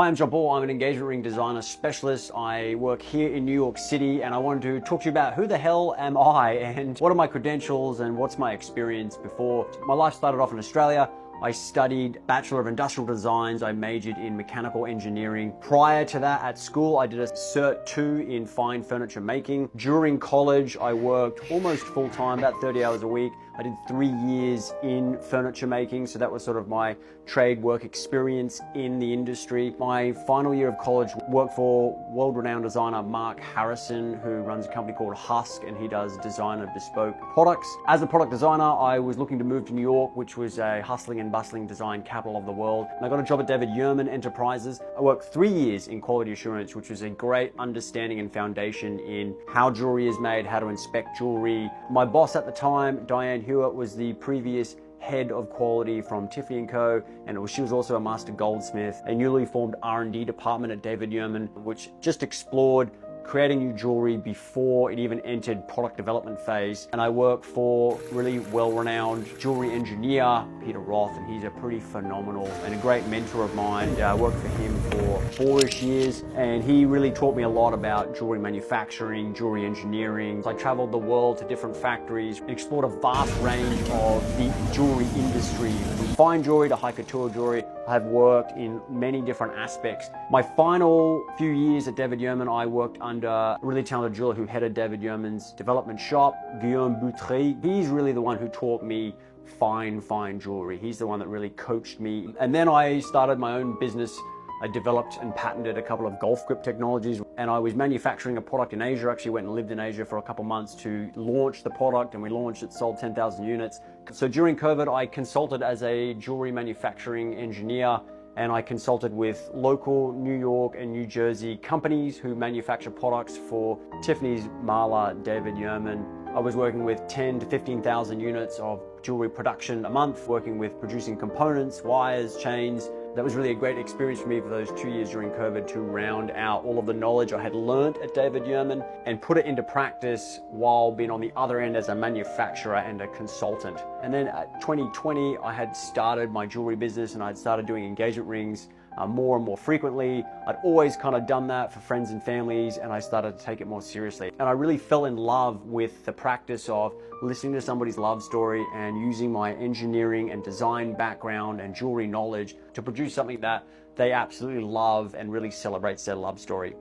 Hi, I'm John Paul. I'm an engagement ring designer specialist. I work here in New York City, and I wanted to talk to you about who the hell am I and what are my credentials and what's my experience before. My life started off in Australia. I studied Bachelor of Industrial Designs. I majored in mechanical engineering. Prior to that, at school, I did a Cert 2 in fine furniture making. During college, I worked almost full time, about 30 hours a week. I did 3 years in furniture making, so that was sort of my trade work experience in the industry. My final year of college, worked for world-renowned designer Mark Harrison, who runs a company called Husk, and he does design of bespoke products. As a product designer, I was looking to move to New York, which was a hustling and bustling design capital of the world. And I got a job at David Yurman Enterprises. I worked 3 years in quality assurance, which was a great understanding and foundation in how jewelry is made, how to inspect jewelry. My boss at the time, Diane Hewitt, was the previous head of quality from Tiffany & Co. And she was also a master goldsmith. A newly formed R&D department at David Yurman, which just explored creating new jewelry before it even entered product development phase. And I work for really well-renowned jewelry engineer, Peter Roth, and he's a pretty phenomenal and a great mentor of mine. I worked for him for 4-ish years, and he really taught me a lot about jewelry manufacturing, jewelry engineering. So I traveled the world to different factories and explored a vast range of the jewelry industry, from fine jewelry to high couture jewelry. I've worked in many different aspects. My final few years at David Yurman, I worked under a really talented jeweler who headed David Yurman's development shop, Guillaume Boutry. He's really the one who taught me fine jewelry. He's the one that really coached me. And then I started my own business. I developed and patented a couple of golf grip technologies, and I was manufacturing a product in Asia. Actually went and lived in Asia for a couple months to launch the product, and we launched it, sold 10,000 units. So during COVID, I consulted as a jewelry manufacturing engineer, and I consulted with local New York and New Jersey companies who manufacture products for Tiffany's, Marla, David Yurman. I was working with 10 to 15,000 units of jewelry production a month, working with producing components, wires, chains. That was really a great experience for me for those 2 years during COVID to round out all of the knowledge I had learned at David Yurman and put it into practice while being on the other end as a manufacturer and a consultant. And then at 2020, I had started my jewelry business and I'd started doing engagement rings more and more frequently. I'd always kind of done that for friends and families, and I started to take it more seriously. And I really fell in love with the practice of listening to somebody's love story and using my engineering and design background and jewelry knowledge to produce something that they absolutely love and really celebrates their love story.